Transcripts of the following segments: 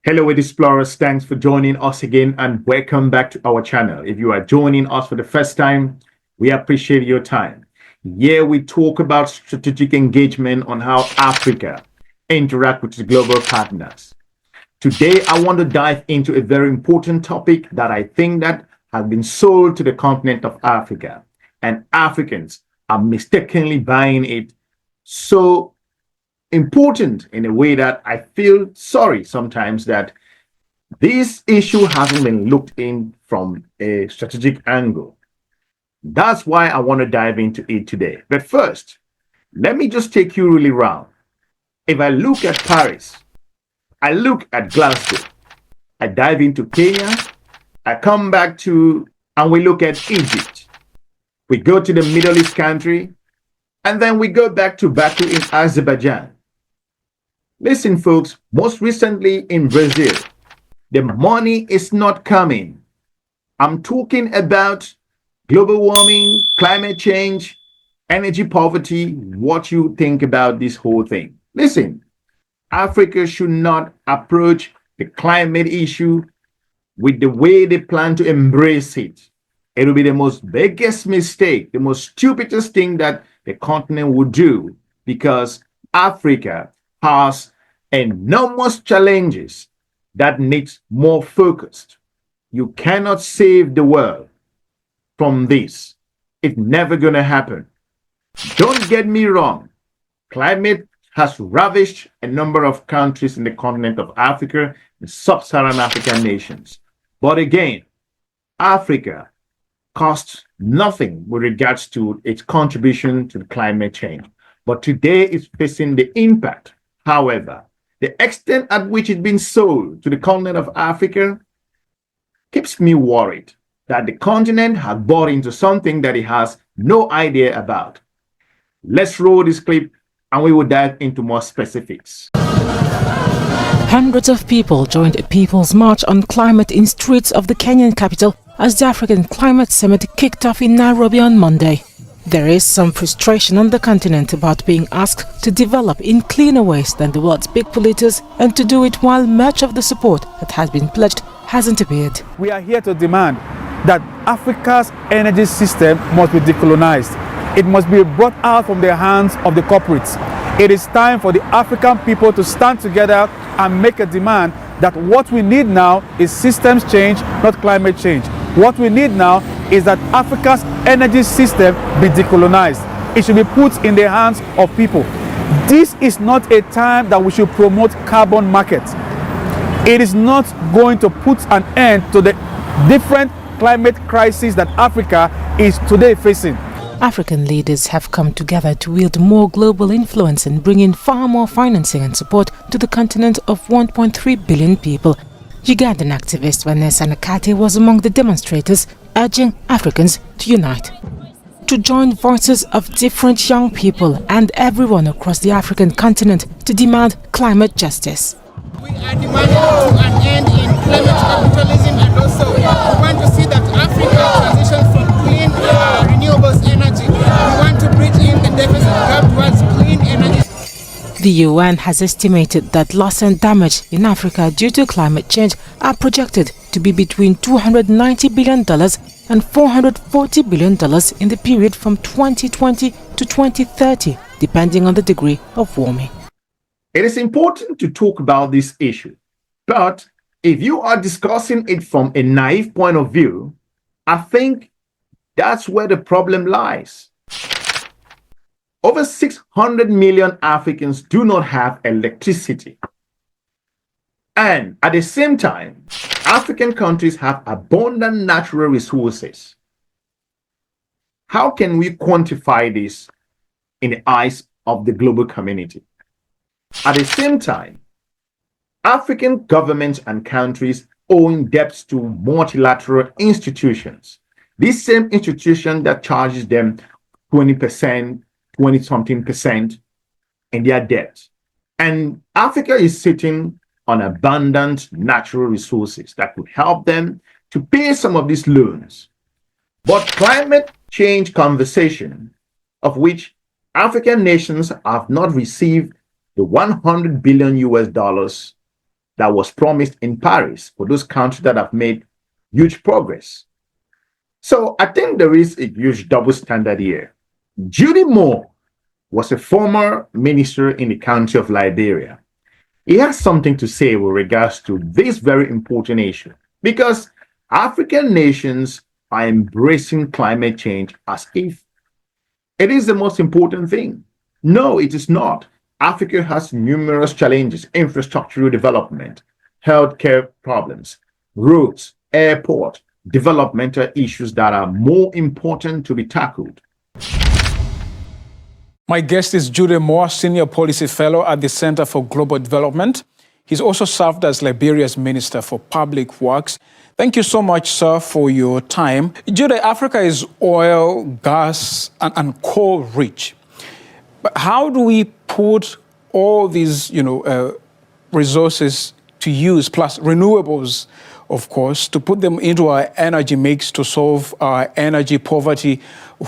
Hello, explorers. Thanks for joining us again and welcome back to our channel. If you are joining us for the first time, we appreciate your time. Here we talk about strategic engagement on how Africa interact with its global partners. Today, I want to dive into a very important topic that I think that has been sold to the continent of Africa, and Africans are mistakenly buying it so important in a way that I feel sorry sometimes that this issue hasn't been looked in from a strategic angle. That's why I want to dive into it today. But first, let me just take you really round. If I look at Paris, I look at Glasgow, I dive into Kenya, I come back to, and we look at Egypt. We go to the Middle East country, and then we go back to Baku in Azerbaijan. Listen, folks, most recently in Brazil, the money is not coming. I'm talking about global warming, climate change, energy poverty, what you think about this whole thing. Listen, Africa should not approach the climate issue with the way they plan to embrace it. It will be the most biggest mistake, the most stupidest thing that the continent would do, because Africa has enormous challenges that needs more focused. You cannot save the world from this. It's never going to happen. Don't get me wrong. Climate has ravished a number of countries in the continent of Africa and sub-Saharan African nations. But again, Africa costs nothing with regards to its contribution to climate change. But today it's facing the impact. However, the extent at which it's been sold to the continent of Africa keeps me worried that the continent has bought into something that it has no idea about. Let's roll this clip and we will dive into more specifics. Hundreds of people joined a People's March on Climate in streets of the Kenyan capital as the African Climate Summit kicked off in Nairobi on Monday. There is some frustration on the continent about being asked to develop in cleaner ways than the world's big polluters and to do it while much of the support that has been pledged hasn't appeared. We are here to demand that Africa's energy system must be decolonized. It must be brought out from the hands of the corporates. It is time for the African people to stand together and make a demand that what we need now is systems change, not climate change. What we need now is that Africa's energy system be decolonized. It should be put in the hands of people. This is not a time that we should promote carbon markets. It is not going to put an end to the different climate crises that Africa is today facing. African leaders have come together to wield more global influence and bring in far more financing and support to the continent of 1.3 billion people. Ugandan activist Vanessa Nakate was among the demonstrators, urging Africans to unite. To join voices of different young people and everyone across the African continent to demand climate justice. We are demanding to an end in climate capitalism, and also we want to see that Africa transitions from clean renewables energy. We want to bridge in the deficit gap towards clean energy. The UN has estimated that loss and damage in Africa due to climate change are projected to be between $290 billion and $440 billion in the period from 2020 to 2030, depending on the degree of warming. It is important to talk about this issue, but if you are discussing it from a naive point of view, I think that's where the problem lies. Over 600 million Africans do not have electricity. And at the same time, African countries have abundant natural resources. How can we quantify this in the eyes of the global community? At the same time, African governments and countries owe debts to multilateral institutions. This same institution that charges them 20%, 20-something percent in their debt. And Africa is sitting on abundant natural resources that could help them to pay some of these loans. But climate change conversation, of which African nations have not received the 100 billion US dollars that was promised in Paris for those countries that have made huge progress. So I think there is a huge double standard here. Judy Moore was a former minister in the country of Liberia. He has something to say with regards to this very important issue, because African nations are embracing climate change as if it is the most important thing. No, it is not. Africa has numerous challenges: infrastructural development, healthcare problems, roads, airport, developmental issues that are more important to be tackled. My guest is Judy Moore, Senior Policy Fellow at the Center for Global Development. He's also served as Liberia's Minister for Public Works. Thank you so much, sir, for your time. Judy, Africa is oil, gas, and coal rich. But how do we put all these, resources to use, plus renewables, of course, to put them into our energy mix to solve our energy poverty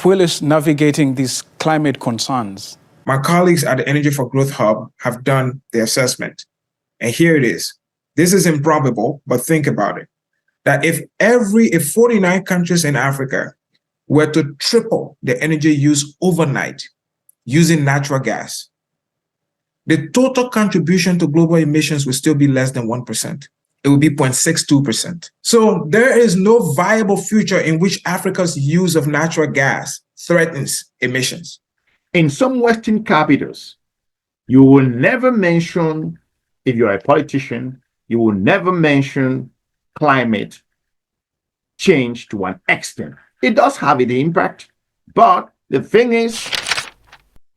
whilst navigating these climate concerns? My colleagues at the Energy for Growth Hub have done the assessment. And here it is. This is improbable, but think about it. That if 49 countries in Africa were to triple the energy use overnight using natural gas, the total contribution to global emissions will still be less than 1%. It will be 0.62%. So there is no viable future in which Africa's use of natural gas threatens emissions. In some Western capitals, you will never mention, if you're a politician, you will never mention climate change to an extent. It does have an impact, but the thing is,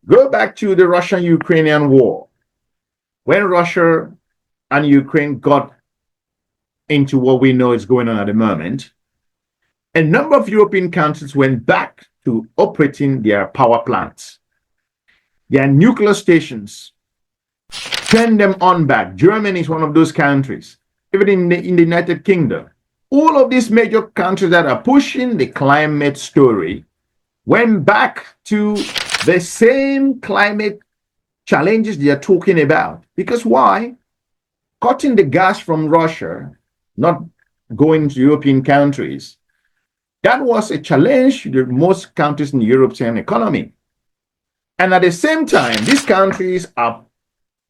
go back to the Russian-Ukrainian war. When Russia and Ukraine got into what we know is going on at the moment, a number of European countries went back to operating their power plants, their nuclear stations, turned them on back. Germany is one of those countries, even in the United Kingdom. All of these major countries that are pushing the climate story went back to the same climate challenges they are talking about. Because why? Cutting the gas from Russia, not going to European countries, that was a challenge to most countries in the European economy. And at the same time, these countries are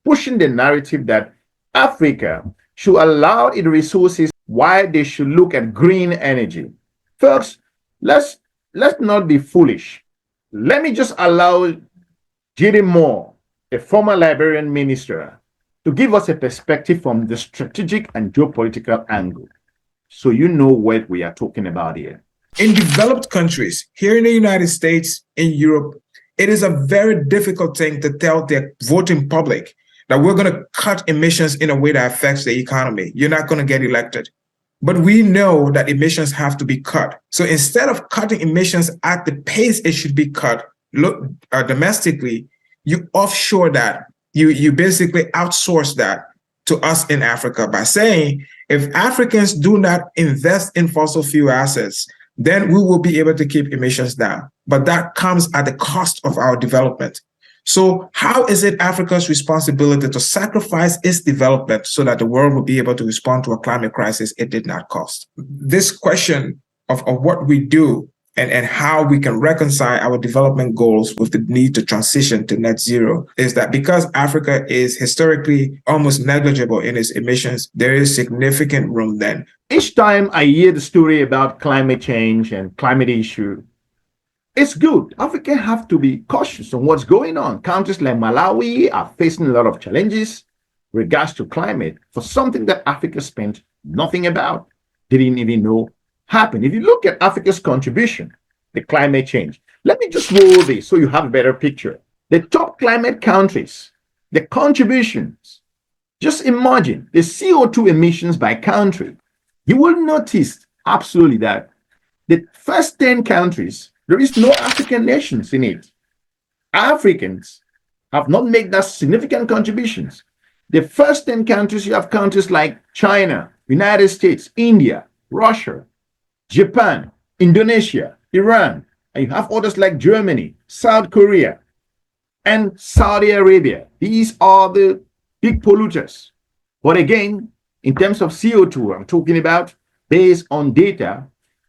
pushing the narrative that Africa should allow its resources, why they should look at green energy. Folks, let's not be foolish. Let me just allow Judy Moore, a former Liberian minister, to give us a perspective from the strategic and geopolitical angle, so you know what we are talking about here. In developed countries, here in the United States, in Europe, it is a very difficult thing to tell the voting public that we're going to cut emissions in a way that affects the economy. You're not going to get elected. But we know that emissions have to be cut. So instead of cutting emissions at the pace it should be cut domestically, you offshore that. You basically outsource that to us in Africa by saying, if Africans do not invest in fossil fuel assets, then we will be able to keep emissions down. But that comes at the cost of our development. So how is it Africa's responsibility to sacrifice its development so that the world will be able to respond to a climate crisis it did not cost? This question of what we do and how we can reconcile our development goals with the need to transition to net zero is that because Africa is historically almost negligible in its emissions, there is significant room then. Each time I hear the story about climate change and climate issue, it's good. Africans have to be cautious on what's going on. Countries like Malawi are facing a lot of challenges regards to climate for something that Africa spent nothing about, didn't even know happened. If you look at Africa's contribution, the climate change, let me just roll this so you have a better picture. The top climate countries, the contributions, just imagine the CO2 emissions by country. You will notice absolutely that the first 10 countries, there is no African nations in it. Africans have not made that significant contributions. The first 10 countries, you have countries like China, United States, India, Russia, Japan, Indonesia, Iran, and you have others like Germany, South Korea, and Saudi Arabia. These are the big polluters. But again, in terms of CO2, I'm talking about based on data,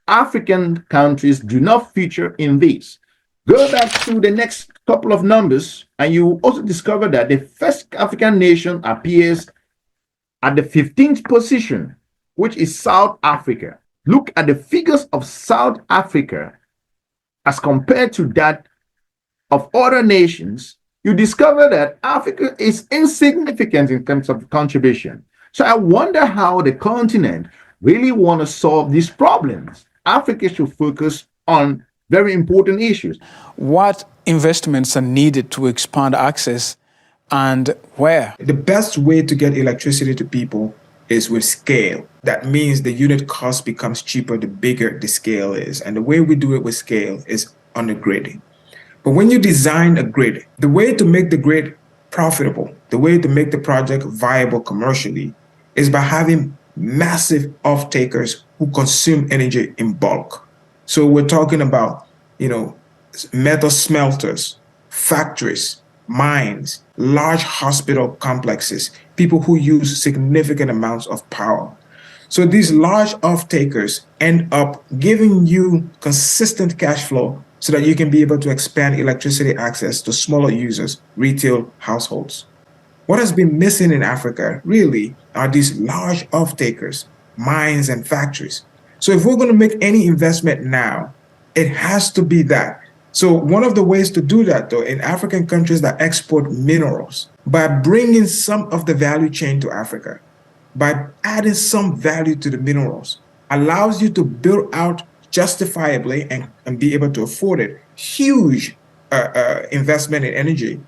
African countries do not feature in this. Go back to the next couple of numbers, and you also discover that the first African nation appears at the 15th position, which is South Africa. Look at the figures of South Africa as compared to that of other nations. You discover that Africa is insignificant in terms of contribution. So I wonder how the continent really want to solve these problems. Africa should focus on very important issues. What investments are needed to expand access and where? The best way to get electricity to people is with scale. That means the unit cost becomes cheaper the bigger the scale is. And the way we do it with scale is on the grid. But when you design a grid, the way to make the grid profitable, the way to make the project viable commercially is by having massive off-takers who consume energy in bulk. So we're talking about, metal smelters, factories, mines, large hospital complexes, people who use significant amounts of power. So these large off-takers end up giving you consistent cash flow so that you can be able to expand electricity access to smaller users, retail households. What has been missing in Africa really are these large off-takers, mines and factories. So if we're going to make any investment now, it has to be that. So one of the ways to do that, though, in African countries that export minerals, by bringing some of the value chain to Africa, by adding some value to the minerals, allows you to build out justifiably and be able to afford it, huge investment in energy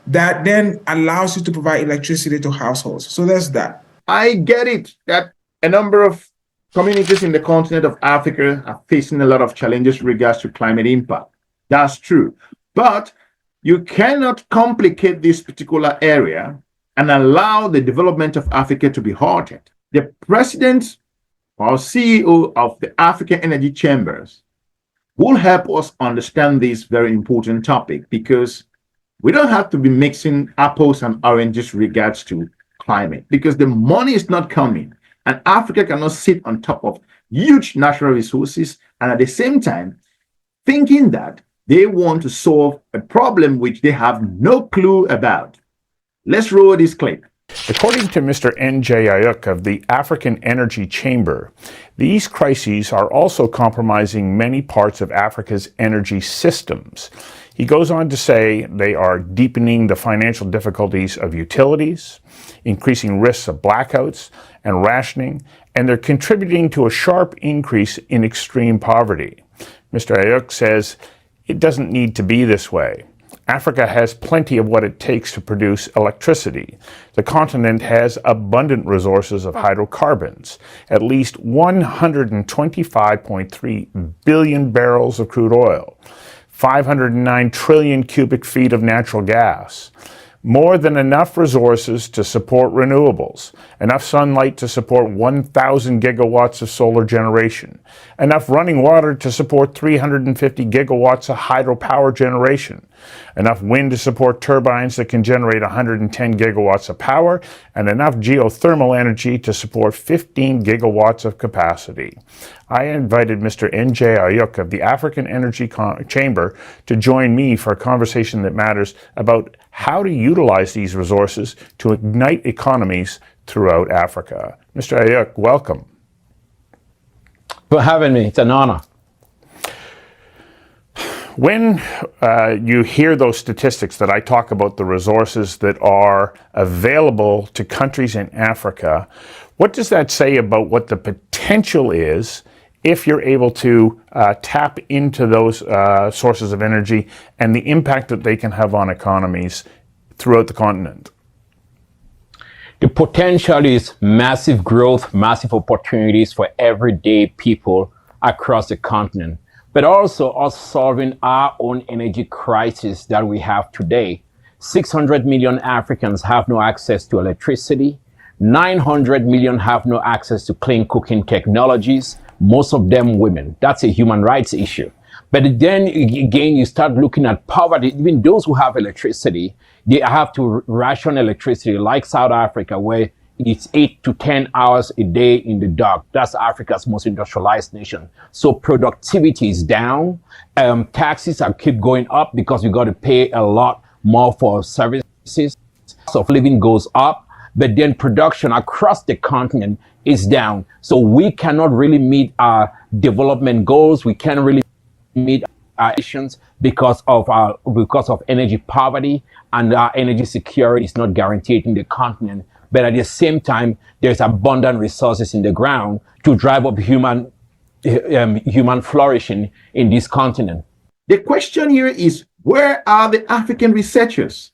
that then allows you to provide electricity to households. So there's that. I get it that a number of communities in the continent of Africa are facing a lot of challenges in regards to climate impact. That's true. But you cannot complicate this particular area and allow the development of Africa to be halted. The president or CEO of the African Energy Chambers will help us understand this very important topic, because we don't have to be mixing apples and oranges regards to climate, because the money is not coming and Africa cannot sit on top of huge natural resources and at the same time thinking that they want to solve a problem which they have no clue about. Let's roll this clip. According to Mr. N.J. Ayuk of the African Energy Chamber, these crises are also compromising many parts of Africa's energy systems. He goes on to say they are deepening the financial difficulties of utilities, increasing risks of blackouts and rationing, and they're contributing to a sharp increase in extreme poverty. Mr. Ayuk says it doesn't need to be this way. Africa has plenty of what it takes to produce electricity. The continent has abundant resources of hydrocarbons, at least 125.3 billion barrels of crude oil, 509 trillion cubic feet of natural gas, more than enough resources to support renewables, enough sunlight to support 1,000 gigawatts of solar generation, enough running water to support 350 gigawatts of hydropower generation, enough wind to support turbines that can generate 110 gigawatts of power, and enough geothermal energy to support 15 gigawatts of capacity. I invited Mr. N.J. Ayuk of the African Energy Chamber to join me for a conversation that matters about how to utilize these resources to ignite economies throughout Africa. Mr. Ayuk, welcome. For having me. It's an honor. When you hear those statistics that I talk about, the resources that are available to countries in Africa, what does that say about what the potential is if you're able to tap into those sources of energy and the impact that they can have on economies throughout the continent? The potential is massive growth, massive opportunities for everyday people across the continent, but also us solving our own energy crisis that we have today. 600 million Africans have no access to electricity. 900 million have no access to clean cooking technologies, most of them women. That's a human rights issue. But then again, you start looking at poverty. Even those who have electricity, they have to ration electricity, like South Africa, where it's 8 to 10 hours a day in the dark. That's Africa's most industrialized nation. So productivity is down. Taxes are keep going up because we got to pay a lot more for services. Cost of living goes up, but then production across the continent is down. So we cannot really meet our development goals. We can't really meet our missions because of energy poverty, and our energy security is not guaranteed in the continent. But at the same time, there's abundant resources in the ground to drive up human flourishing in this continent. The question here is, where are the African researchers?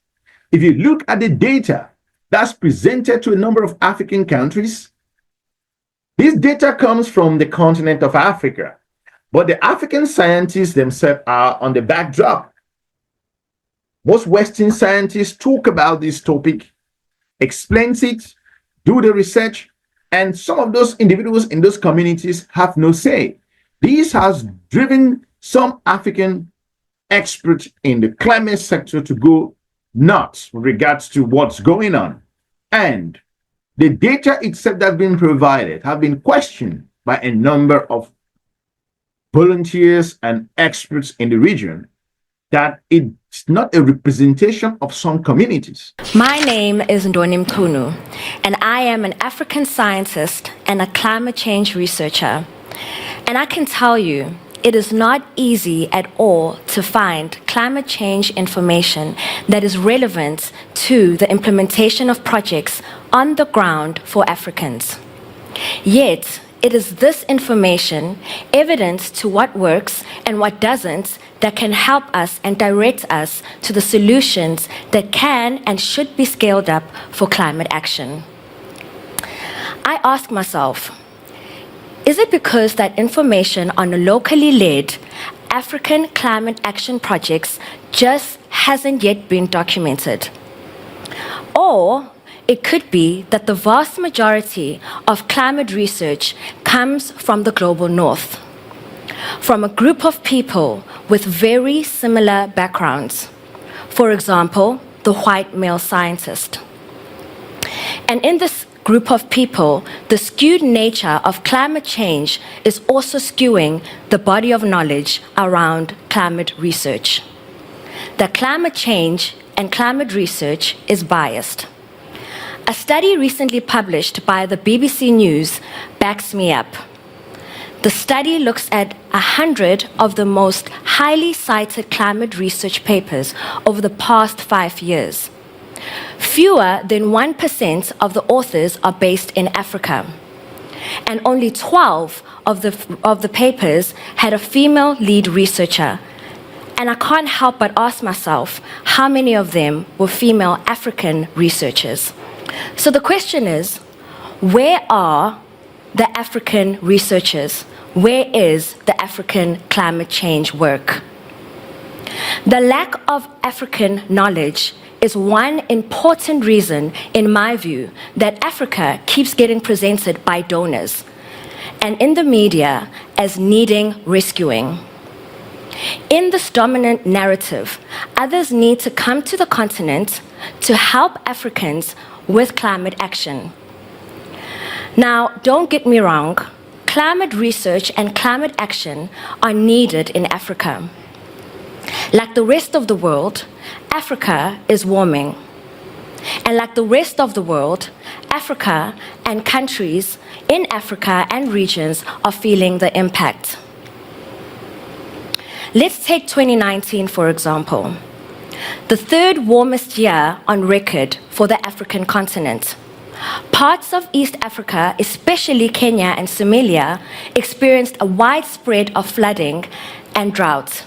If you look at the data that's presented to a number of African countries, this data comes from the continent of Africa, but the African scientists themselves are on the backdrop. Most Western scientists talk about this topic, explains it, do the research, and some of those individuals in those communities have no say. This has driven some African experts in the climate sector to go nuts with regards to what's going on. And the data itself that's been provided have been questioned by a number of volunteers and experts in the region, that it's not a representation of some communities. My name is Ndonim Kunu, and I am an African scientist and a climate change researcher. And I can tell you, it is not easy at all to find climate change information that is relevant to the implementation of projects on the ground for Africans. Yet, it is this information, evidence to what works and what doesn't, that can help us and direct us to the solutions that can and should be scaled up for climate action. I ask myself, is it because that information on locally led African climate action projects just hasn't yet been documented? Or it could be that the vast majority of climate research comes from the global north, from a group of people with very similar backgrounds. For example, the white male scientist. And in this group of people, the skewed nature of climate change is also skewing the body of knowledge around climate research. That climate change and climate research is biased. A study recently published by the BBC News backs me up. The study looks at 100 of the most highly cited climate research papers over the past 5 years. Fewer than 1% of the authors are based in Africa, and only 12 of the papers had a female lead researcher. And I can't help but ask myself how many of them were female African researchers. So the question is, where are the African researchers? Where is the African climate change work? The lack of African knowledge is one important reason, in my view, that Africa keeps getting presented by donors and in the media as needing rescuing. In this dominant narrative, others need to come to the continent to help Africans with climate action. Now, don't get me wrong, climate research and climate action are needed in Africa. Like the rest of the world, Africa is warming. And like the rest of the world, Africa and countries in Africa and regions are feeling the impact. Let's take 2019, for example, the third warmest year on record for the African continent. Parts of East Africa, especially Kenya and Somalia, experienced a widespread of flooding and drought.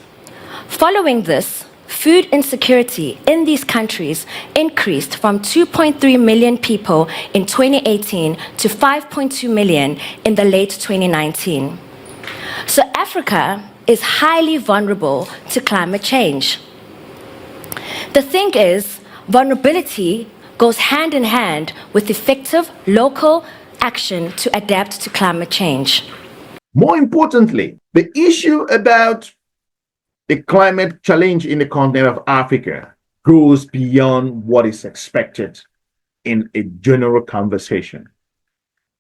Following this, food insecurity in these countries increased from 2.3 million people in 2018 to 5.2 million in the late 2019. So Africa is highly vulnerable to climate change. The thing is, vulnerability goes hand in hand with effective local action to adapt to climate change. More importantly, the issue about the climate challenge in the continent of Africa goes beyond what is expected in a general conversation.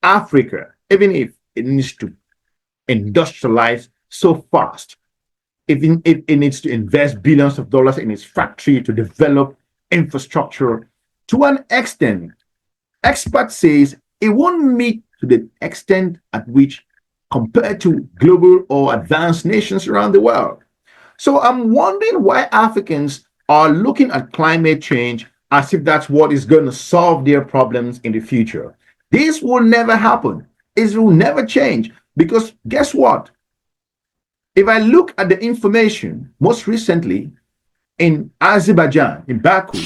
Africa, even if it needs to industrialize so fast, even if it needs to invest billions of dollars in its factory to develop infrastructure, to an extent, experts says it won't meet to the extent at which compared to global or advanced nations around the world. So I'm wondering why Africans are looking at climate change as if that's what is going to solve their problems in the future. This will never happen. It will never change, because guess what? If I look at the information most recently in Azerbaijan, in Baku,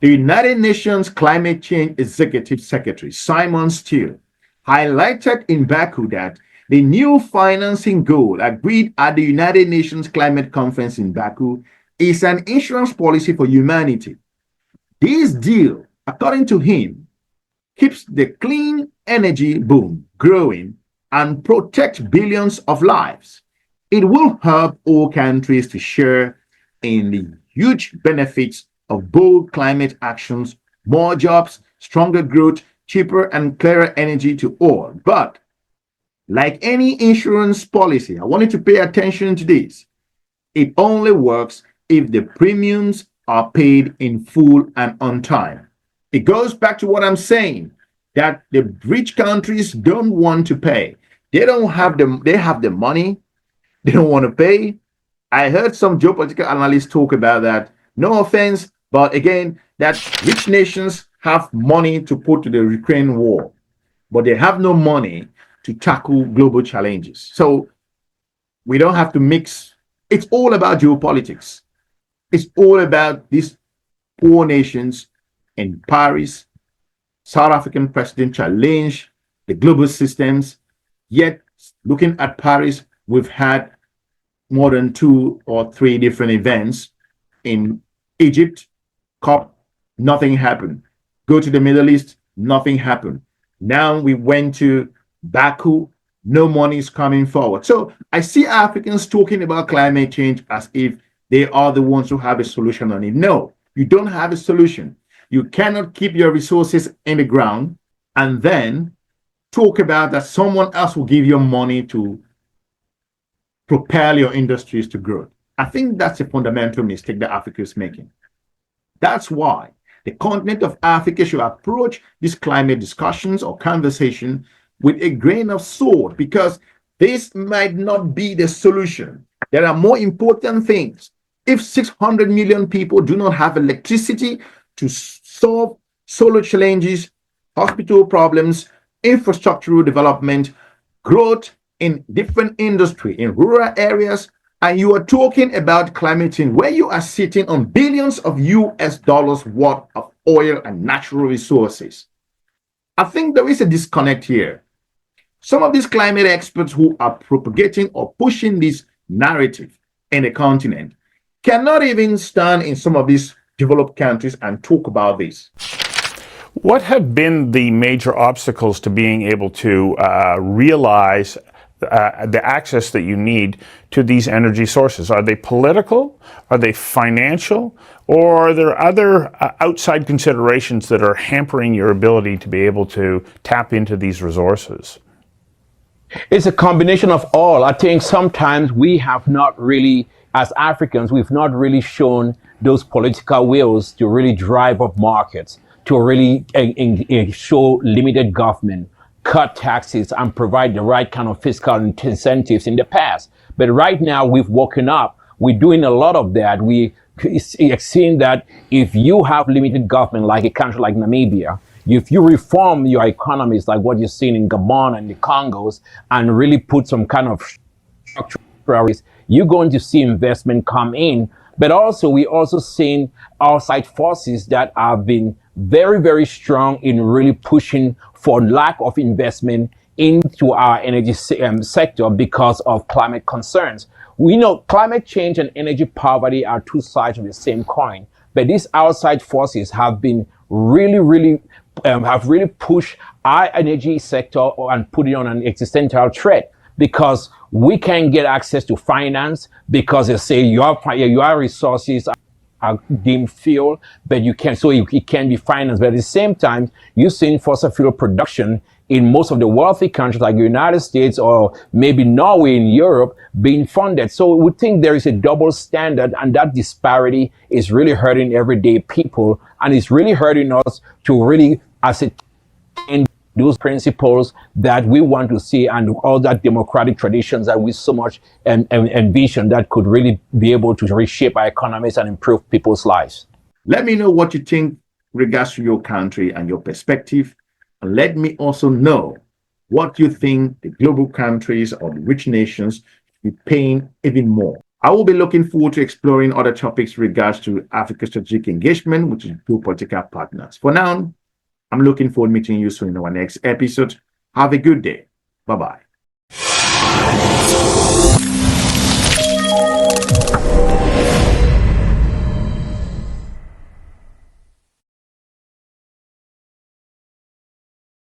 the United Nations Climate Change Executive Secretary, Simon Steele, highlighted in Baku that the new financing goal agreed at the United Nations Climate Conference in Baku is an insurance policy for humanity. This deal, according to him, keeps the clean energy boom growing and protect billions of lives. It will help all countries to share in the huge benefits of bold climate actions, more jobs, stronger growth, cheaper and clearer energy to all. But like any insurance policy, I want you to pay attention to this. It only works if the premiums are paid in full and on time. It goes back to what I'm saying, that the rich countries don't want to pay. They have the money, they don't want to pay. I heard some geopolitical analysts talk about that. No offense, but again, that rich nations have money to put to the Ukraine war, but they have no money to tackle global challenges. So we don't have to mix. It's all about geopolitics. It's all about these poor nations in Paris. South African president challenged the global systems. Yet, looking at Paris, we've had more than 2 or 3 different events. In Egypt, COP, nothing happened. Go to the Middle East, nothing happened. Now we went to Baku, no money is coming forward. So I see Africans talking about climate change as if they are the ones who have a solution on it. No, you don't have a solution. You cannot keep your resources in the ground and then talk about that someone else will give you money to propel your industries to growth. I think that's a fundamental mistake that Africa is making. That's why the continent of Africa should approach these climate discussions or conversation with a grain of salt, because this might not be the solution. There are more important things. If 600 million people do not have electricity to solve solar challenges, hospital problems, infrastructural development, growth in different industry in rural areas, and you are talking about climate change where you are sitting on billions of US dollars worth of oil and natural resources. I think there is a disconnect here. Some of these climate experts who are propagating or pushing this narrative in the continent cannot even stand in some of these developed countries and talk about this. What have been the major obstacles to being able to realize the access that you need to these energy sources? Are they political? Are they financial? Or are there other outside considerations that are hampering your ability to be able to tap into these resources? It's a combination of all. I think sometimes we have not really, as Africans, we've not really shown those political wills to really drive up markets, to really show limited government, cut taxes, and provide the right kind of fiscal incentives in the past. But right now, we've woken up. We're doing a lot of that. We are seeing that if you have limited government, like a country like Namibia, if you reform your economies like what you're seeing in Gabon and the Congos, and really put some kind of structural, you're going to see investment come in. But also, we're also seeing outside forces that have been very, very strong in really pushing for lack of investment into our energy sector because of climate concerns. We know climate change and energy poverty are two sides of the same coin, but these outside forces have been really pushed our energy sector and put it on an existential threat, because we can't get access to finance because they say your resources deemed fuel, but you can, so it can be financed. But at the same time, you're seeing fossil fuel production in most of the wealthy countries like the United States or maybe Norway in Europe being funded. So we think there is a double standard, and that disparity is really hurting everyday people, and it's really hurting us to really ascertain those principles that we want to see and all that democratic traditions that we so much envision that could really be able to reshape our economies and improve people's lives. Let me know what you think regards to your country and your perspective. And let me also know what you think the global countries or the rich nations should be paying even more. I will be looking forward to exploring other topics regards to Africa's strategic engagement with geopolitical partners. For now, I'm looking forward to meeting you soon in our next episode. Have a good day. Bye-bye.